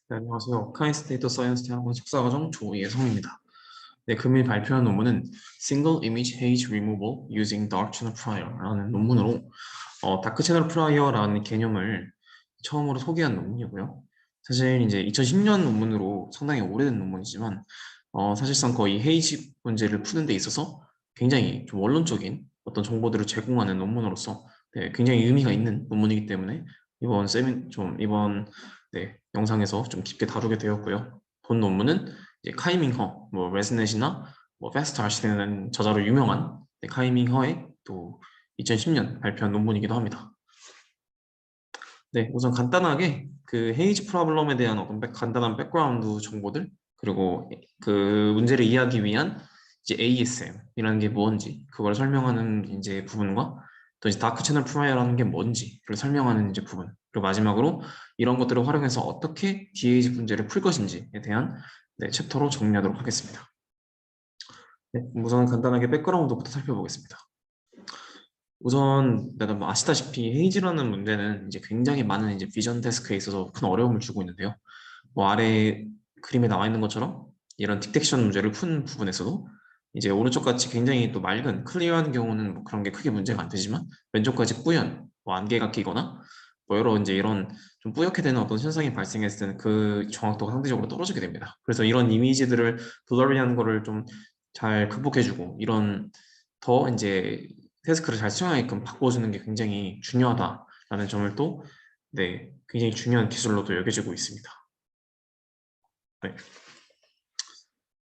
네, 안녕하세요. 카이스트 데이터 사이언스 대학원 석사과정 조예성입니다. 네, 금일 발표한 논문은 Single Image Haze Removal Using Dark Channel Prior라는 논문으로 다크 채널 프라이어라는 개념을 처음으로 소개한 논문이고요. 사실 이제 2010년 논문으로 상당히 오래된 논문이지만 사실상 거의 헤이즈 문제를 푸는 데 있어서 굉장히 좀 원론적인 어떤 정보들을 제공하는 논문으로서 네, 굉장히 의미가 있는 논문이기 때문에 이번 네, 영상에서 좀 깊게 다루게 되었고요. 본 논문은 이제 카이밍허, 레즈넷이나 페스트아시라는 저자로 유명한 카이밍허의 또 2010년 발표한 논문이기도 합니다. 네, 우선 간단하게 그 헤이즈 프로블럼에 대한 어떤 간단한 백그라운드 정보들 그리고 그 문제를 이해하기 위한 이제 ASM이라는 게 뭔지 그걸 설명하는 이제 부분과 또 이제 다크 채널 프라이어라는 게 뭔지를 설명하는 이제 부분 그리고 마지막으로 이런 것들을 활용해서 어떻게 DAG 문제를 풀 것인지에 대한 네, 챕터로 정리하도록 하겠습니다. 네, 우선 간단하게 백그라운드부터 살펴보겠습니다. 우선 내가 아시다시피 헤이즈라는 문제는 이제 굉장히 많은 이제 비전 태스크에 있어서 큰 어려움을 주고 있는데요. 아래 그림에 나와 있는 것처럼 이런 딕텍션 문제를 푼 부분에서도 이제 오른쪽 같이 굉장히 또 맑은 클리어한 경우는 그런 게 크게 문제가 안 되지만 왼쪽까지 뿌연 안개가 끼거나 여러 이제 이런 좀 뿌옇게 되는 어떤 현상이 발생했을 때는 그 정확도가 상대적으로 떨어지게 됩니다. 그래서 이런 이미지들을 블러리한 거를 좀 잘 극복해주고 이런 더 이제 태스크를 잘 수행하게끔 바꿔주는 게 굉장히 중요하다라는 점을 또 네, 굉장히 중요한 기술로도 여겨지고 있습니다. 네.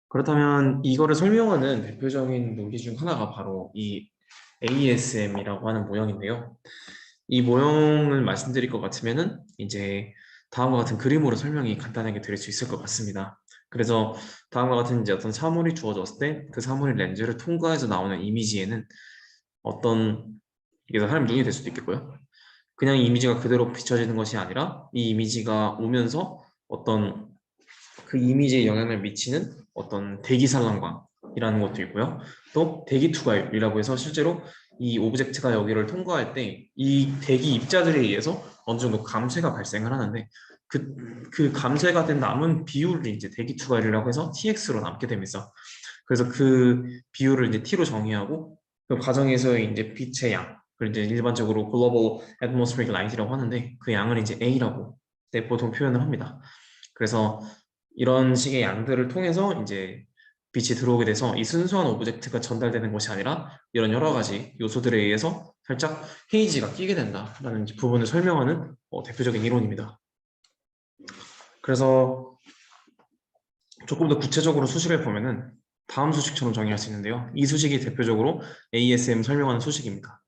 그렇다면 이거를 설명하는 대표적인 논리 중 하나가 바로 이 ASM이라고 하는 모형인데요. 이 모형을 말씀드릴 것 같으면은 이제 다음과 같은 그림으로 설명이 간단하게 드릴 수 있을 것 같습니다. 그래서 다음과 같은 이제 어떤 사물이 주어졌을 때 그 사물의 렌즈를 통과해서 나오는 이미지에는 어떤 이게 사람 눈이 될 수도 있겠고요. 그냥 이미지가 그대로 비춰지는 것이 아니라 이 이미지가 오면서 어떤 그 이미지에 영향을 미치는 어떤 대기산란광이라는 것도 있고요. 또 대기 투과율이라고 해서 실제로 이 오브젝트가 여기를 통과할 때 이 대기 입자들에 의해서 어느 정도 감쇄가 발생을 하는데 그 감쇄가 된 남은 비율을 이제 대기 투과율이라고 해서 TX로 남게 됩니다. 그래서 그 비율을 이제 T로 정의하고 그 과정에서의 이제 빛의 양, 그걸 이제 일반적으로 Global Atmospheric Light이라고 하는데 그 양을 이제 A라고 네, 보통 표현을 합니다. 그래서 이런 식의 양들을 통해서 이제 빛이 들어오게 돼서 이 순수한 오브젝트가 전달되는 것이 아니라 이런 여러 가지 요소들에 의해서 살짝 헤이지가 끼게 된다라는 부분을 설명하는 대표적인 이론입니다. 그래서 조금 더 구체적으로 수식을 보면은 다음 수식처럼 정의할 수 있는데요. 이 수식이 대표적으로 ASM 설명하는 수식입니다.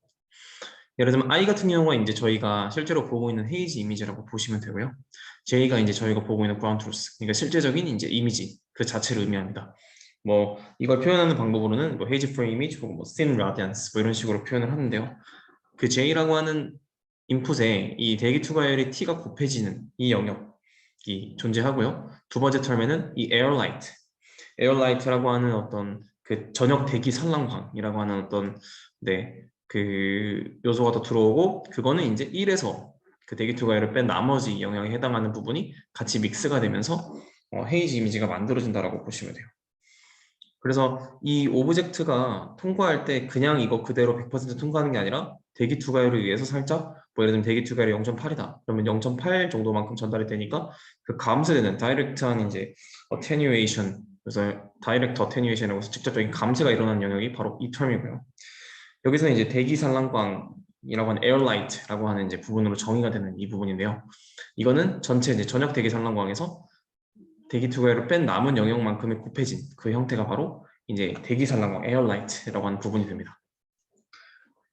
예를 들면 I 같은 경우가 이제 저희가 실제로 보고 있는 헤이지 이미지라고 보시면 되고요. J가 이제 저희가 보고 있는 ground truth, 그러니까 실제적인 이제 이미지 그 자체를 의미합니다. 이걸 표현하는 방법으로는 헤이지 프레임 이미지 혹은 thin radiance 이런 식으로 표현을 하는데요. 그 J라고 하는 인풋에 이 대기 투과율이 T가 곱해지는 이 영역이 존재하고요. 두 번째 텀에는 이 에어라이트라고 하는 어떤 그 전역 대기 산란광이라고 하는 어떤 네, 그 요소가 더 들어오고 그거는 이제 1에서 그 대기 투과율을 뺀 나머지 영역에 해당하는 부분이 같이 믹스가 되면서 헤이즈 이미지가 만들어진다라고 보시면 돼요. 그래서 이 오브젝트가 통과할 때 그냥 이거 그대로 100% 통과하는 게 아니라 대기 투과율에 의해서 살짝 예를 들면 대기 투과율이 0.8이다. 그러면 0.8 정도만큼 전달이 되니까 그 감쇄되는 다이렉트한 이제 어테뉴에이션 그래서 다이렉트 어테뉴에이션이라고 해서 직접적인 감쇄가 일어나는 영역이 바로 이 텀이고요. 여기서 이제 대기 산란광이라고 하는 에어라이트라고 하는 이제 부분으로 정의가 되는 이 부분인데요. 이거는 전체 이제 전역 대기 산란광에서 대기 투과율을 뺀 남은 영역만큼의 곱해진 그 형태가 바로 이제 대기 산란광 에어라이트라고 하는 부분이 됩니다.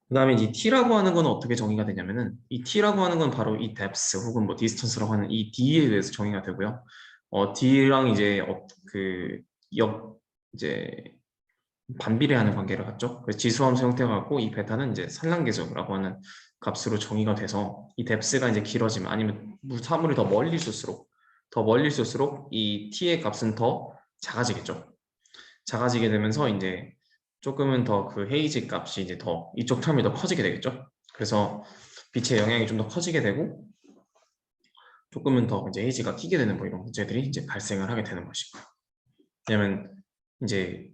그 다음에 이 T라고 하는 건 어떻게 정의가 되냐면은 이 T라고 하는 건 바로 이 depth 혹은 distance라고 하는 이 D에 의해서 정의가 되고요. D랑 이제 이제 반비례하는 관계를 갖죠. 그래서 지수함수 형태가 갖고 이 베타는 이제 산란계수라고 하는 값으로 정의가 돼서 이 depth가 이제 길어지면 아니면 사물이 더 멀리 쏠수록 이 t의 값은 더 작아지겠죠. 작아지게 되면서 이제 조금은 더 그 헤이즈 값이 이제 더 이쪽 텀이 더 커지게 되겠죠. 그래서 빛의 영향이 좀 더 커지게 되고 조금은 더 이제 헤이지가 튀게 되는 뭐 이런 문제들이 이제 발생을 하게 되는 것이고, 왜냐면 이제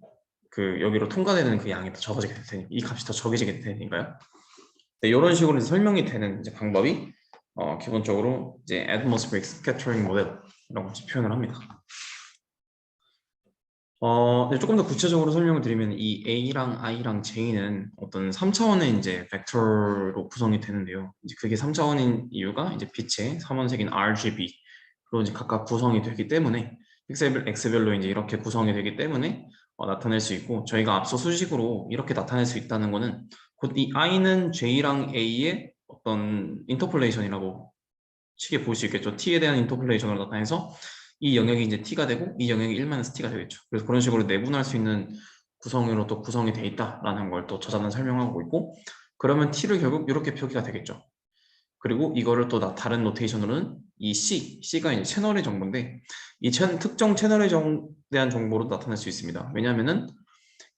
그 여기로 통과되는 그 양이 더 적어지게 될 테니 이 값이 더 적어지게 되니까요. 네, 이런 식으로 이제 설명이 되는 이제 방법이 기본적으로 이제 atmospheric scattering model이라고 표현을 합니다. 네, 조금 더 구체적으로 설명을 드리면 이 A랑 I랑 J는 어떤 3차원의 이제 벡터로 구성이 되는데요. 이제 그게 3차원인 이유가 이제 빛의 3원색인 RGB로 이제 각각 구성이 되기 때문에 픽셀 X별로 이제 이렇게 구성이 되기 때문에 나타낼 수 있고, 저희가 앞서 수식으로 이렇게 나타낼 수 있다는 거는 곧 이 I는 J랑 A의 어떤 인터폴레이션이라고 쉽게 볼 수 있겠죠. T에 대한 인터폴레이션으로 나타내서 이 영역이 이제 T가 되고 이 영역이 1-T가 되겠죠. 그래서 그런 식으로 내분할 수 있는 구성으로 또 구성이 돼 있다라는 걸 또 저자는 설명하고 있고, 그러면 T를 결국 이렇게 표기가 되겠죠. 그리고 이거를 또 다른 노테이션으로는 이 C가 이제 채널의 정보인데, 이 특정 채널에 대한 정보로 나타낼 수 있습니다. 왜냐하면은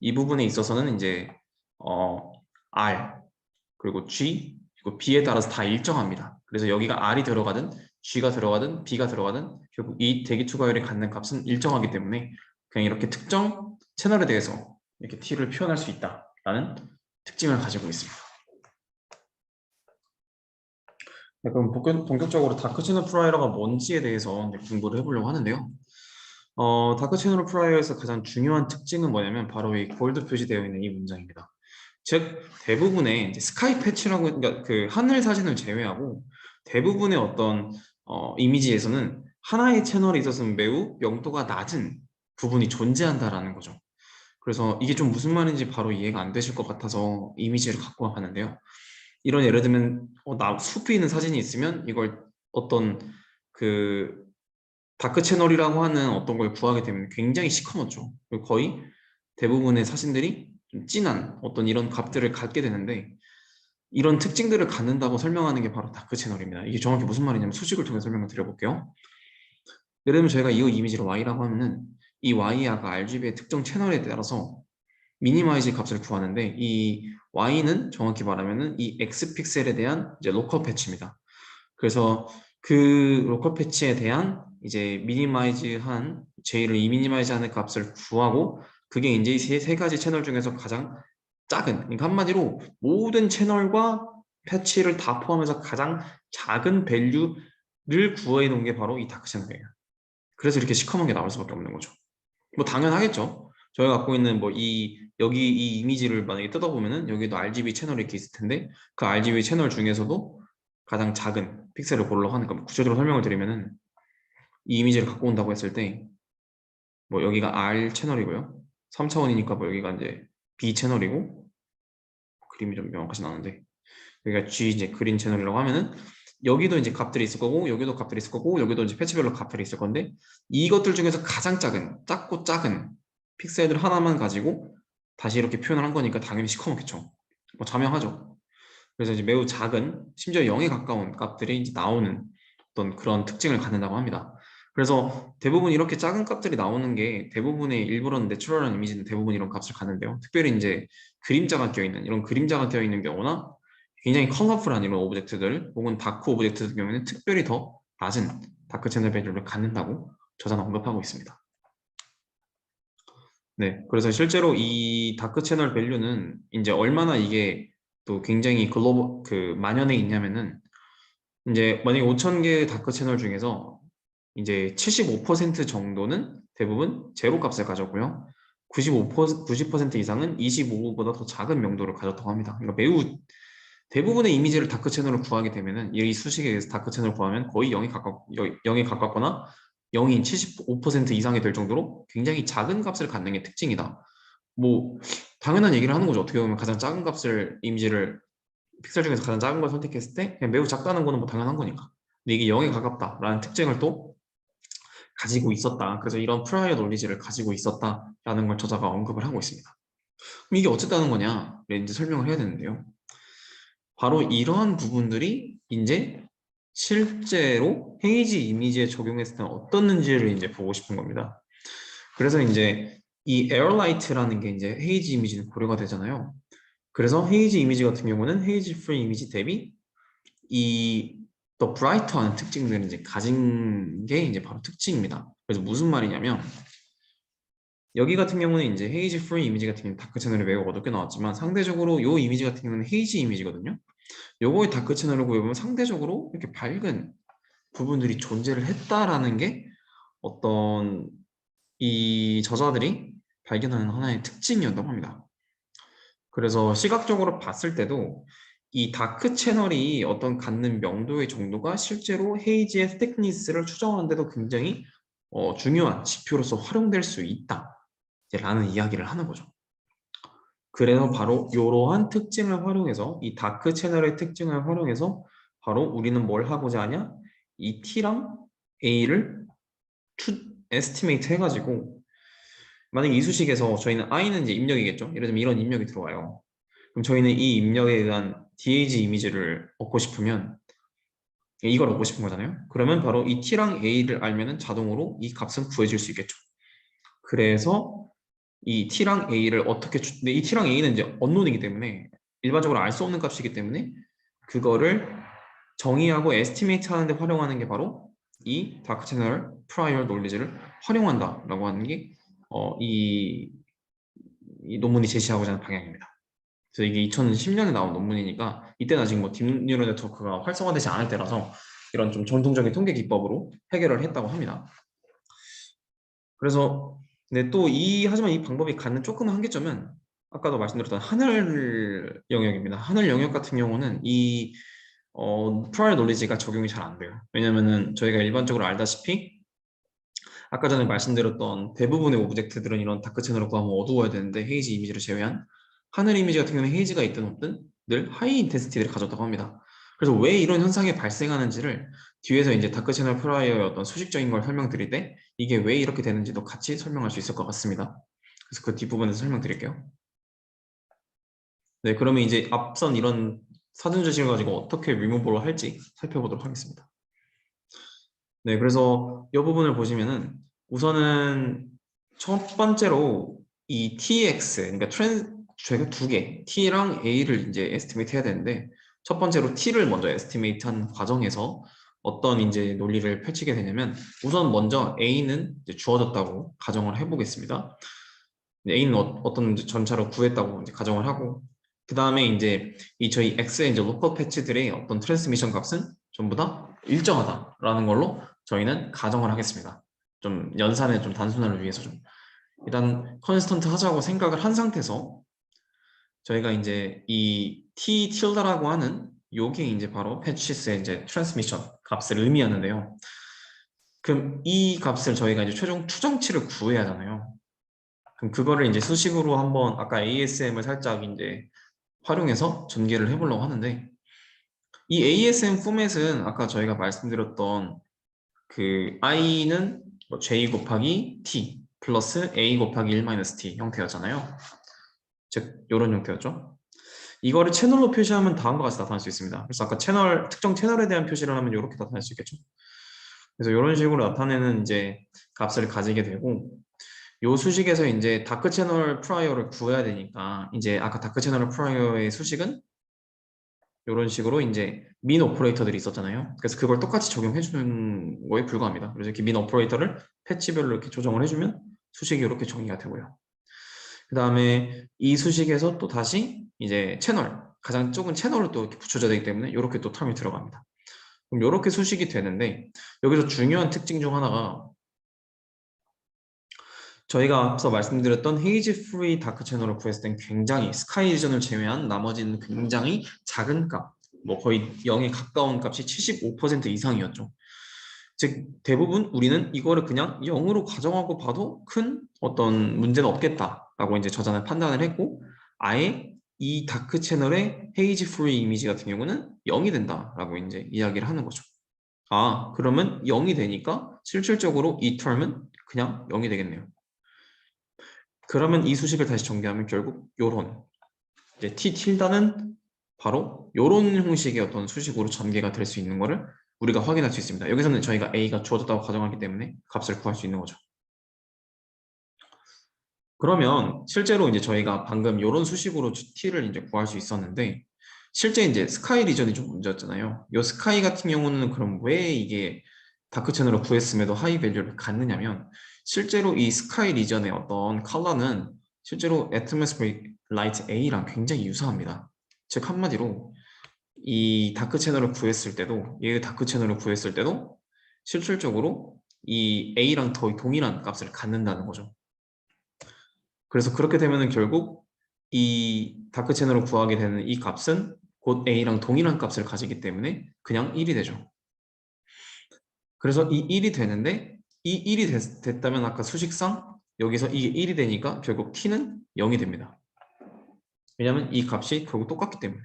이 부분에 있어서는 이제 R 그리고 G 그리고 B에 따라서 다 일정합니다. 그래서 여기가 R이 들어가든 G가 들어가든 B가 들어가든 결국 이 대기 투과율이 갖는 값은 일정하기 때문에 그냥 이렇게 특정 채널에 대해서 이렇게 T를 표현할 수 있다라는 특징을 가지고 있습니다. 네, 그럼 본격적으로 다크 채널 프라이어가 뭔지에 대해서 공부를 해보려고 하는데요. 다크 채널 프라이어에서 가장 중요한 특징은 뭐냐면 바로 이 골드 표시되어 있는 이 문장입니다. 즉 대부분의 이제 스카이 패치라고, 그러니까 그 하늘 사진을 제외하고 대부분의 어떤 이미지에서는 하나의 채널에 있어서는 매우 명도가 낮은 부분이 존재한다라는 거죠. 그래서 이게 좀 무슨 말인지 바로 이해가 안 되실 것 같아서 이미지를 갖고 가는데요. 이런 예를 들면 숲이 있는 사진이 있으면 이걸 어떤 그 다크 채널이라고 하는 어떤 걸 구하게 되면 굉장히 시커멓죠. 그리고 거의 대부분의 사진들이 좀 진한 어떤 이런 값들을 갖게 되는데, 이런 특징들을 갖는다고 설명하는 게 바로 다크 채널입니다. 이게 정확히 무슨 말이냐면 수식을 통해 설명을 드려볼게요. 예를 들면 저희가 이 이미지를 Y라고 하면은 이 Y의 아까 RGB의 특정 채널에 따라서 미니마이즈 값을 구하는데, 이 Y는 정확히 말하면은 이 X 픽셀에 대한 이제 로컬 패치입니다. 그래서 그 로컬 패치에 대한 이제 미니마이즈한 J를 미니마이즈하는 값을 구하고, 그게 이제 세 가지 채널 중에서 가장 작은, 그러니까 한마디로 모든 채널과 패치를 다 포함해서 가장 작은 밸류를 구해 놓은 게 바로 이 다크 채널이에요. 그래서 이렇게 시커멓게 나올 수밖에 없는 거죠. 뭐 당연하겠죠. 저희가 갖고 있는 뭐 여기 이 이미지를 만약에 뜯어보면은 여기도 RGB 채널이 이렇게 있을 텐데, 그 RGB 채널 중에서도 가장 작은 픽셀을 고르려고 하니까, 구체적으로 설명을 드리면은 이 이미지를 갖고 온다고 했을 때 뭐 여기가 R 채널이고요. 3차원이니까 뭐 여기가 이제 B 채널이고, 그림이 좀 명확하진 않은데 여기가 G 이제 그린 채널이라고 하면은 여기도 이제 값들이 있을 거고, 여기도 값들이 있을 거고, 여기도 이제 패치별로 값들이 있을 건데, 이것들 중에서 가장 작고 작은 픽셀들 하나만 가지고 다시 이렇게 표현을 한 거니까 당연히 시커멓겠죠. 뭐 자명하죠. 그래서 이제 매우 작은, 심지어 0에 가까운 값들이 이제 나오는 어떤 그런 특징을 갖는다고 합니다. 그래서 대부분 이렇게 작은 값들이 나오는 게 대부분의 일부러는 내추럴한 이미지는 대부분 이런 값을 갖는데요. 특별히 이제 그림자가 껴있는, 이런 그림자가 껴있는 경우나 굉장히 컬러풀한 이런 오브젝트들 혹은 다크 오브젝트들 경우에는 특별히 더 낮은 다크 채널 밸류를 갖는다고 저자는 언급하고 있습니다. 네, 그래서 실제로 이 다크 채널 밸류는 이제 얼마나 이게 또 굉장히 만연해 있냐면은, 이제 만약에 5,000개의 다크 채널 중에서 이제 75% 정도는 대부분 제로 값을 가졌고요. 90% 이상은 25보다 더 작은 명도를 가졌다고 합니다. 그러니까 매우 대부분의 이미지를 다크 채널을 구하게 되면은, 이 수식에 의해서 다크 채널을 구하면 거의 0에 가깝거나 0인 75% 이상이 될 정도로 굉장히 작은 값을 갖는 게 특징이다. 뭐 당연한 얘기를 하는 거죠. 어떻게 보면 가장 작은 값을, 이미지를 픽셀 중에서 가장 작은 걸 선택했을 때 그냥 매우 작다는 거는 뭐 당연한 거니까. 근데 이게 0에 가깝다라는 특징을 또 가지고 있었다. 그래서 이런 프라이어 논리지를 가지고 있었다라는 걸 저자가 언급을 하고 있습니다. 그럼 이게 어쨌다는 거냐? 이제 설명을 해야 되는데요. 바로 이러한 부분들이 이제 실제로 헤이즈 이미지에 적용했을 때 어떻는지를 이제 보고 싶은 겁니다. 그래서 이제 이 에어라이트라는 게 이제 헤이즈 이미지는 고려가 되잖아요. 그래서 헤이즈 이미지 같은 경우는 헤이즈 프리 이미지 대비 이 더 브라이터한 특징들을 이제 가진 게 이제 바로 특징입니다. 그래서 무슨 말이냐면 여기 같은 경우는 이제 헤이지 프리 이미지 같은 경우는 다크 채널이 매우 어둡게 나왔지만 상대적으로 이 이미지 같은 경우는 헤이지 이미지거든요. 요거의 다크 채널을 구해보면 상대적으로 이렇게 밝은 부분들이 존재를 했다라는 게 어떤 이 저자들이 발견하는 하나의 특징이었다고 합니다. 그래서 시각적으로 봤을 때도 이 다크 채널이 어떤 갖는 명도의 정도가 실제로 헤이지의 스틱니스를 추정하는 데도 굉장히 중요한 지표로서 활용될 수 있다 라는 이야기를 하는 거죠. 그래서 바로 이러한 특징을 활용해서 이 다크 채널의 특징을 활용해서 바로 우리는 뭘 하고자 하냐? 이 T랑 A를 에스티메이트 해가지고 만약 이 수식에서 저희는 I는 이제 입력이겠죠. 예를 들면 이런 입력이 들어와요. 그럼 저희는 이 입력에 의한 DAG 이미지를 얻고 싶으면 이걸 얻고 싶은 거잖아요. 그러면 바로 이 T랑 A를 알면은 자동으로 이 값은 구해질 수 있겠죠. 그래서 이 T랑 A를 어떻게 근데 이 T랑 A는 이제 언론이기 때문에 일반적으로 알 수 없는 값이기 때문에 그거를 정의하고 에스티메이트 하는데 활용하는 게 바로 이 다크 채널 프라이어 논리지를 활용한다라고 하는 게 이 논문이 제시하고자 하는 방향입니다. 그래서 이게 2010년에 나온 논문이니까 이때는 아직 뭐 딥뉴럴 네트워크가 활성화되지 않을 때라서 이런 좀 전통적인 통계 기법으로 해결을 했다고 합니다. 그래서 근데 또 하지만 이 방법이 갖는 조금의 한계점은 아까도 말씀드렸던 하늘 영역입니다. 하늘 영역 같은 경우는 이 프라이어 놀리지가 적용이 잘 안 돼요. 왜냐면은 저희가 일반적으로 알다시피 아까 전에 말씀드렸던 대부분의 오브젝트들은 이런 다크 채널을 구하면 어두워야 되는데 헤이지 이미지를 제외한 하늘 이미지 같은 경우는 헤이지가 있든 없든 늘 하이 인텐시티를 가졌다고 합니다. 그래서 왜 이런 현상이 발생하는지를 뒤에서 이제 다크 채널 프라이어의 어떤 수식적인 걸 설명드릴 때 이게 왜 이렇게 되는지도 같이 설명할 수 있을 것 같습니다. 그래서 그 뒷부분에서 설명드릴게요. 네, 그러면 이제 앞선 이런 사전 지식을 가지고 어떻게 리무버를 할지 살펴보도록 하겠습니다. 네, 그래서 이 부분을 보시면은 우선은 첫 번째로 이 TX, 그러니까 저희가 두 개, T랑 A를 이제 에스티메이트 해야 되는데 첫 번째로 T를 먼저 에스티메이트 한 과정에서 어떤 이제 논리를 펼치게 되냐면 우선 먼저 A는 이제 주어졌다고 가정을 해보겠습니다. A는 어떤 전차로 구했다고 이제 가정을 하고 그 다음에 이제 이 저희 X의 이제 로컬 패치들의 어떤 트랜스미션 값은 전부 다 일정하다라는 걸로 저희는 가정을 하겠습니다. 좀 연산의 좀 단순화를 위해서 좀 일단 컨스턴트 하자고 생각을 한 상태에서 저희가 이제 이 t 틸다라고 하는 요게 이제 바로 패치스의 이제 트랜스미션 값을 의미하는데요. 그럼 이 값을 저희가 이제 최종 추정치를 구해야 하잖아요. 그럼 그거를 이제 수식으로 한번 아까 ASM을 살짝 이제 활용해서 전개를 해보려고 하는데 이 ASM 포맷은 아까 저희가 말씀드렸던 그 i는 뭐 j 곱하기 t 플러스 a 곱하기 1 마이너스 t 형태였잖아요. 즉 이런 형태였죠. 이거를 채널로 표시하면 다음과 같이 나타날 수 있습니다. 그래서 아까 특정 채널에 대한 표시를 하면 이렇게 나타날 수 있겠죠. 그래서 이런 식으로 나타내는 이제 값을 가지게 되고 요 수식에서 이제 다크 채널 프라이어를 구해야 되니까 이제 아까 다크 채널 프라이어의 수식은 이런 식으로 이제 민 오퍼레이터들이 있었잖아요. 그래서 그걸 똑같이 적용해 주는 거에 불과합니다. 그래서 이렇게 민 오퍼레이터를 패치별로 이렇게 조정을 해주면 수식이 이렇게 정리가 되고요. 그 다음에 이 수식에서 또 다시 이제 가장 적은 채널을 또 이렇게 붙여줘야 되기 때문에 이렇게 또 텀이 들어갑니다. 그럼 이렇게 수식이 되는데 여기서 중요한 특징 중 하나가 저희가 앞서 말씀드렸던 헤이지 프리 다크 채널을 구했을 땐 굉장히 스카이 리전을 제외한 나머지는 굉장히 작은 값, 뭐 거의 0에 가까운 값이 75% 이상이었죠. 즉 대부분 우리는 이거를 그냥 0으로 가정하고 봐도 큰 어떤 문제는 없겠다라고 이제 저자는 판단을 했고 아예 이 다크 채널의 헤이지 프리 이미지 같은 경우는 0이 된다라고 이제 이야기를 하는 거죠. 아, 그러면 0이 되니까 실질적으로 이 텀은 그냥 0이 되겠네요. 그러면 이 수식을 다시 정리하면 결국 요런 이제 t 틸다는 바로 요런 형식의 어떤 수식으로 전개가 될 수 있는 거를 우리가 확인할 수 있습니다. 여기서는 저희가 a가 주어졌다고 가정하기 때문에 값을 구할 수 있는 거죠. 그러면 실제로 이제 저희가 방금 요런 수식으로 t를 이제 구할 수 있었는데 실제 이제 스카이 리전이 좀 문제였잖아요. 이 스카이 같은 경우는 그럼 왜 이게 다크 채널을 구했음에도 하이 밸류를 갖느냐면 실제로 이 스카이 리전의 어떤 컬러는 실제로 atmospheric light A랑 굉장히 유사합니다. 즉 한마디로 이 다크 채널을 구했을 때도 얘 다크 채널을 구했을 때도 실질적으로 이 A랑 거의 동일한 값을 갖는다는 거죠. 그래서 그렇게 되면은 결국 이 다크 채널을 구하게 되는 이 값은 곧 A랑 동일한 값을 가지기 때문에 그냥 1이 되죠. 그래서 이 1이 되는데 이 1이 됐다면 아까 수식상 여기서 이게 1이 되니까 결국 t는 0이 됩니다. 왜냐하면 이 값이 결국 똑같기 때문에.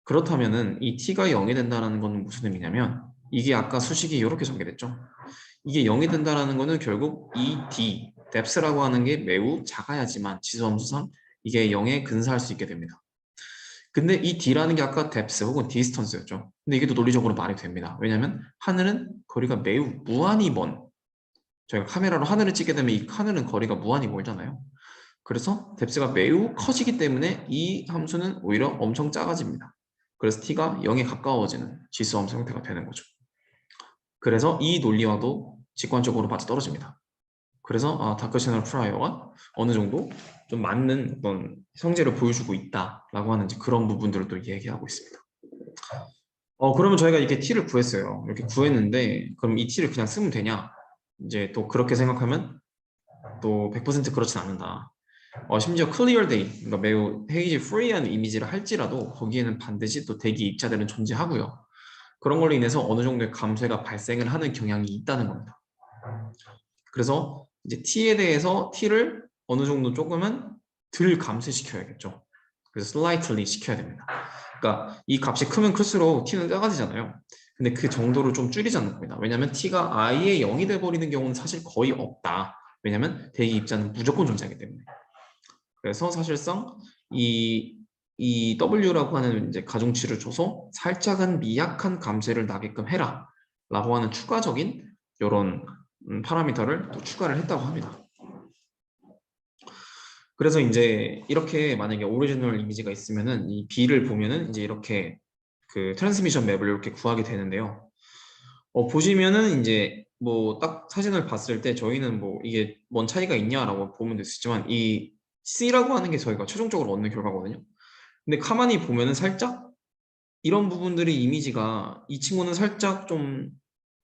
그렇다면은 이 t가 0이 된다는 건 무슨 의미냐면 이게 아까 수식이 이렇게 전개됐죠. 이게 0이 된다는 거는 결국 이 d, depth라고 하는 게 매우 작아야지만 지수함수상 이게 0에 근사할 수 있게 됩니다. 근데 이 d라는 게 아까 depth 혹은 distance였죠. 근데 이게 또 논리적으로 말이 됩니다. 왜냐하면 하늘은 거리가 매우 무한히 먼, 저희가 카메라로 하늘을 찍게 되면 이 하늘은 거리가 무한히 멀잖아요. 그래서 depth가 매우 커지기 때문에 이 함수는 오히려 엄청 작아집니다. 그래서 t가 0에 가까워지는 지수함수 형태가 되는 거죠. 그래서 이 논리와도 직관적으로 맞아떨어집니다. 그래서 다크 채널 프라이어가 어느 정도 좀 맞는 어떤 성질을 보여주고 있다라고 하는 그런 부분들을 또 얘기하고 있습니다. 그러면 저희가 이렇게 t를 구했어요. 이렇게 구했는데 그럼 이 t를 그냥 쓰면 되냐? 이제 또 그렇게 생각하면 또 100% 그렇진 않는다. 심지어 clear day, 그러니까 매우 헤이지 프리한 이미지를 할지라도 거기에는 반드시 또 대기 입자들은 존재하고요. 그런 걸로 인해서 어느 정도의 감쇄가 발생을 하는 경향이 있다는 겁니다. 그래서 이제 t에 대해서 t를 어느 정도 조금은 덜 감쇄시켜야겠죠. 그래서 slightly 시켜야 됩니다. 그러니까 이 값이 크면 클수록 t는 작아지잖아요. 근데 그 정도를 좀 줄이자는 겁니다. 왜냐하면 t가 아예 0이 돼버리는 경우는 사실 거의 없다. 왜냐하면 대기 입자는 무조건 존재하기 때문에. 그래서 사실상 이 W라고 하는 이제 가중치를 줘서 살짝은 미약한 감쇄를 나게끔 해라 라고 하는 추가적인 이런 파라미터를 또 추가를 했다고 합니다. 그래서 이제 이렇게 만약에 오리지널 이미지가 있으면은 이 B를 보면은 이제 이렇게 그 트랜스미션 맵을 이렇게 구하게 되는데요. 보시면은 이제 뭐 딱 사진을 봤을 때 저희는 뭐 이게 뭔 차이가 있냐라고 보면 되시지만 이 C라고 하는 게 저희가 최종적으로 얻는 결과거든요. 근데 가만히 보면은 살짝 이런 부분들이 이미지가 이 친구는 살짝 좀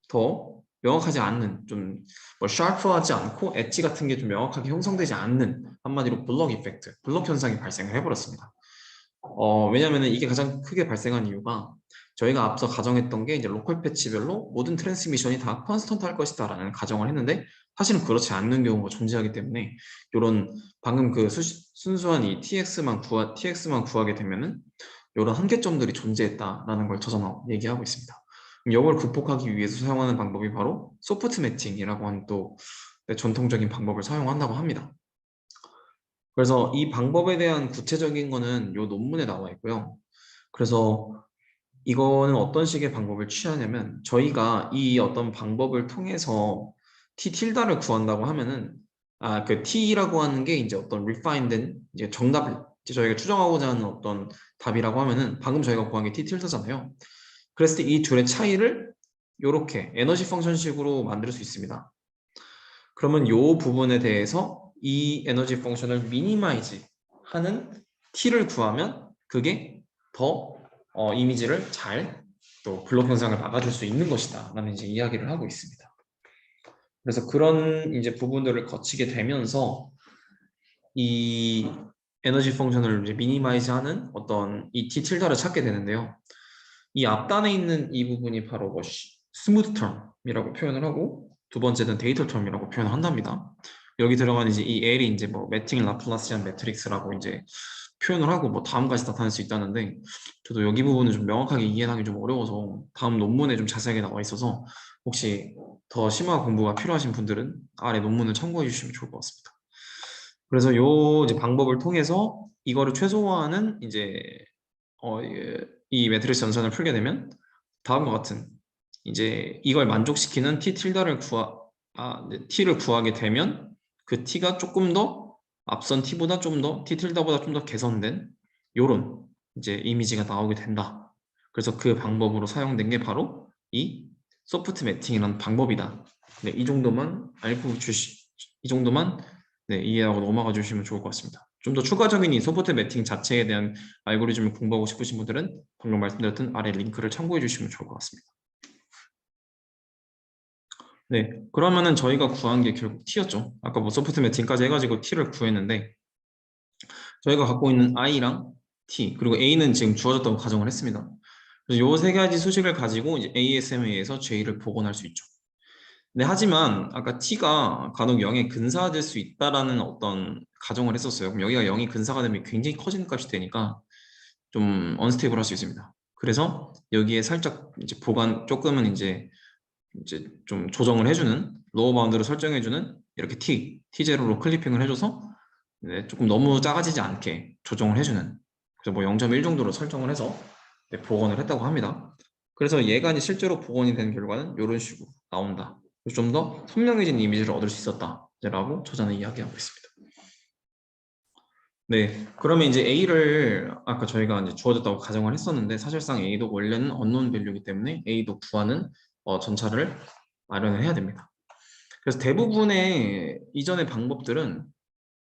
더 명확하지 않는 좀 뭐 샤프하지 않고 엣지 같은 게 좀 명확하게 형성되지 않는 한마디로 블럭 이펙트, 블럭 현상이 발생을 해버렸습니다. 왜냐면은 이게 가장 크게 발생한 이유가 저희가 앞서 가정했던 게 이제 로컬 패치별로 모든 트랜스미션이 다 컨스턴트 할 것이다 라는 가정을 했는데 사실은 그렇지 않는 경우가 존재하기 때문에 이런 방금 그 순수한 이 TX만 구하게 되면은 이런 한계점들이 존재했다라는 걸 저자는 얘기하고 있습니다. 이걸 극복하기 위해서 사용하는 방법이 바로 소프트 매칭이라고 하는 또 전통적인 방법을 사용한다고 합니다. 그래서 이 방법에 대한 구체적인 거는 이 논문에 나와 있고요. 그래서 이거는 어떤 식의 방법을 취하냐면 저희가 이 어떤 방법을 통해서 t 틸다를 구한다고 하면은 그 t라고 하는 게 이제 어떤 refined 이제 정답 이제 저희가 추정하고자 하는 어떤 답이라고 하면은 방금 저희가 구한 게 t 틸다잖아요. 그랬을 때 이 둘의 차이를 이렇게 에너지 펑션식으로 만들 수 있습니다. 그러면 이 부분에 대해서 이 에너지 펑션을 미니마이즈 하는 t를 구하면 그게 더 이미지를 잘 또 블록 현상을 막아줄 수 있는 것이다 라는 이제 이야기를 하고 있습니다. 그래서 그런 이제 부분들을 거치게 되면서 이 에너지 펑션을 이제 미니마이즈하는 어떤 이 t 틸다를 찾게 되는데요. 이 앞단에 있는 이 부분이 바로 뭐 스무드 텀이라고 표현을 하고 두 번째는 데이터 텀이라고 표현을 한답니다. 여기 들어간 이제 이 L이 이제 뭐 매팅 라플라시안 매트릭스라고 이제 표현을 하고 뭐 다음까지 나타낼 수 있다는데 저도 여기 부분은 좀 명확하게 이해하기 좀 어려워서 다음 논문에 좀 자세하게 나와 있어서 혹시 더 심화 공부가 필요하신 분들은 아래 논문을 참고해 주시면 좋을 것 같습니다. 그래서 요 이제 방법을 통해서 이거를 최소화하는 이제 이 매트릭스 전선을 풀게 되면 다음과 같은 이제 이걸 만족시키는 t 틸다를 t를 구하게 되면 그 t가 조금 더 앞선 t보다 좀 더 t 틸다보다 좀 더 개선된 요런 이제 이미지가 나오게 된다. 그래서 그 방법으로 사용된 게 바로 이 소프트 매팅이라는 방법이다. 네, 이 정도만 이 정도만 네, 이해하고 넘어가 주시면 좋을 것 같습니다. 좀 더 추가적인 이 소프트 매팅 자체에 대한 알고리즘을 공부하고 싶으신 분들은 방금 말씀드렸던 아래 링크를 참고해 주시면 좋을 것 같습니다. 네, 그러면은 저희가 구한 게 결국 t였죠. 아까 뭐 소프트 매팅까지 해가지고 t를 구했는데 저희가 갖고 있는 i랑 t 그리고 a는 지금 주어졌다고 가정을 했습니다. 그래서 요 세 가지 수식을 가지고 이제 ASMA에서 J를 복원할 수 있죠. 네, 하지만 아까 t가 간혹 0에 근사될 수 있다라는 어떤 가정을 했었어요. 그럼 여기가 0이 근사가 되면 굉장히 커지는 값이 되니까 좀 언스테이블 할 수 있습니다. 그래서 여기에 살짝 이제 보관 조금은 이제 좀 조정을 해주는 로어 바운드를 설정해주는 이렇게 T0로 클리핑을 해줘서 네, 조금 너무 작아지지 않게 조정을 해주는 그래서 뭐 0.1 정도로 설정을 해서 네, 복원을 했다고 합니다. 그래서 얘가 이제 실제로 복원이 된 결과는 이런 식으로 나온다. 좀 더 선명해진 이미지를 얻을 수 있었다라고 저자는 이야기하고 있습니다. 네, 그러면 이제 A를 아까 저희가 이제 주어졌다고 가정을 했었는데 사실상 A도 원래는 unknown value이기 때문에 A도 구하는 전차를 마련을 해야 됩니다. 그래서 대부분의 이전의 방법들은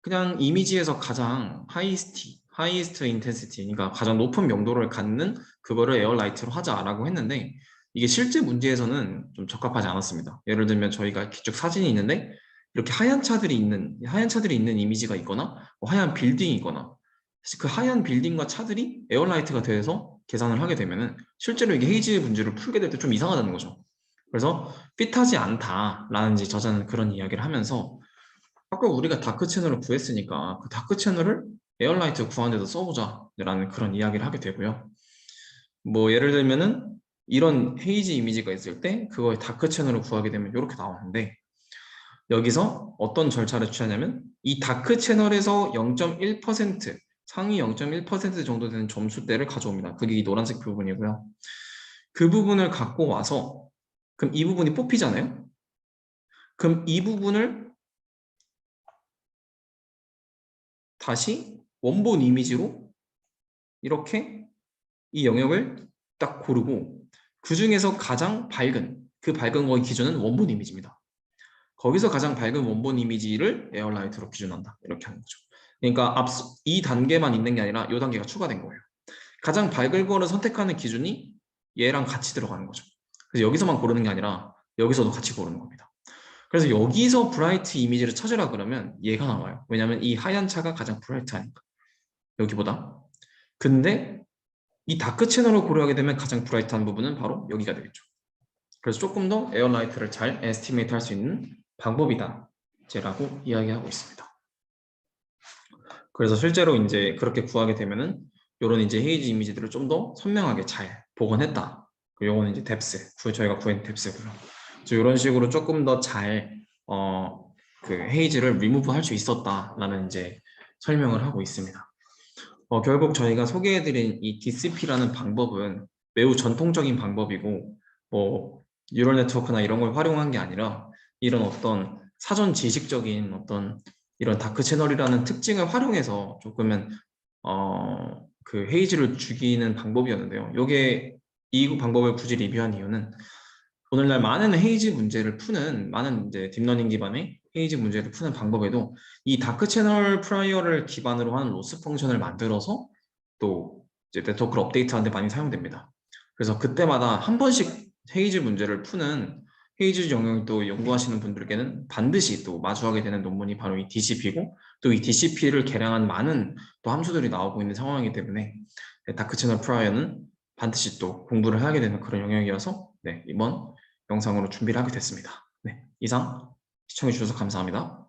그냥 이미지에서 가장 highest intensity, 그러니까 가장 높은 명도를 갖는 그거를 에어라이트로 하자라고 했는데 이게 실제 문제에서는 좀 적합하지 않았습니다. 예를 들면 저희가 기축 사진이 있는데 이렇게 하얀 차들이 있는 이미지가 있거나 뭐 하얀 빌딩이 있거나 사실 그 하얀 빌딩과 차들이 에어라이트가 돼서 계산을 하게 되면은 실제로 이게 헤이즈 문제를 풀게 될 때 좀 이상하다는 거죠. 그래서 핏하지 않다라는 이제 저자는 그런 이야기를 하면서 아까 우리가 다크 채널을 구했으니까 그 다크 채널을 에어라이트 구하는 데도 써보자 라는 그런 이야기를 하게 되고요. 뭐 예를 들면은 이런 헤이즈 이미지가 있을 때 그거의 다크 채널을 구하게 되면 이렇게 나오는데 여기서 어떤 절차를 취하냐면 이 다크 채널에서 0.1% 상위 0.1% 정도 되는 점수대를 가져옵니다. 그게 이 노란색 부분이고요. 그 부분을 갖고 와서 그럼 이 부분이 뽑히잖아요. 그럼 이 부분을 다시 원본 이미지로 이렇게 이 영역을 딱 고르고 그 중에서 가장 밝은 그 밝은 거의 기준은 원본 이미지입니다. 거기서 가장 밝은 원본 이미지를 에어라이트로 기준한다. 이렇게 하는 거죠. 그러니까 이 단계만 있는 게 아니라 이 단계가 추가된 거예요. 가장 밝은 거를 선택하는 기준이 얘랑 같이 들어가는 거죠. 그래서 여기서만 고르는 게 아니라 여기서도 같이 고르는 겁니다. 그래서 여기서 브라이트 이미지를 찾으라 그러면 얘가 나와요. 왜냐하면 이 하얀 차가 가장 브라이트하니까. 여기보다. 근데 이 다크 채널을 고려하게 되면 가장 브라이트한 부분은 바로 여기가 되겠죠. 그래서 조금 더 에어라이트를 잘 에스티메이트 할 수 있는 방법이다. 라고 이야기하고 있습니다. 그래서 실제로 이제 그렇게 구하게 되면은 이런 이제 헤이즈 이미지들을 좀 더 선명하게 잘 복원했다. 요거는 이제 뎁스, 저희가 구한 뎁스고요. 그래서 이런 식으로 조금 더 잘 그 헤이즈를 리무브 할 수 있었다라는 이제 설명을 하고 있습니다. 결국 저희가 소개해드린 이 DCP라는 방법은 매우 전통적인 방법이고 뭐 뉴럴 네트워크나 이런 걸 활용한 게 아니라 이런 어떤 사전 지식적인 어떤 이런 다크 채널이라는 특징을 활용해서 조금은 그 헤이즈를 죽이는 방법이었는데요. 요게 이 방법을 굳이 리뷰한 이유는 오늘날 많은 헤이즈 문제를 푸는 많은 이제 딥러닝 기반의 헤이즈 문제를 푸는 방법에도 이 다크 채널 프라이어를 기반으로 하는 로스 펑션을 만들어서 또 이제 네트워크를 업데이트하는 데 많이 사용됩니다. 그래서 그때마다 한 번씩 헤이즈 문제를 푸는 헤이즈 영역을 또 연구하시는 분들께는 반드시 또 마주하게 되는 논문이 바로 이 DCP고 또 이 DCP를 개량한 많은 또 함수들이 나오고 있는 상황이기 때문에 다크 채널 프라이어는 반드시 또 공부를 하게 되는 그런 영역이어서 네, 이번 영상으로 준비를 하게 됐습니다. 네, 이상 시청해 주셔서 감사합니다.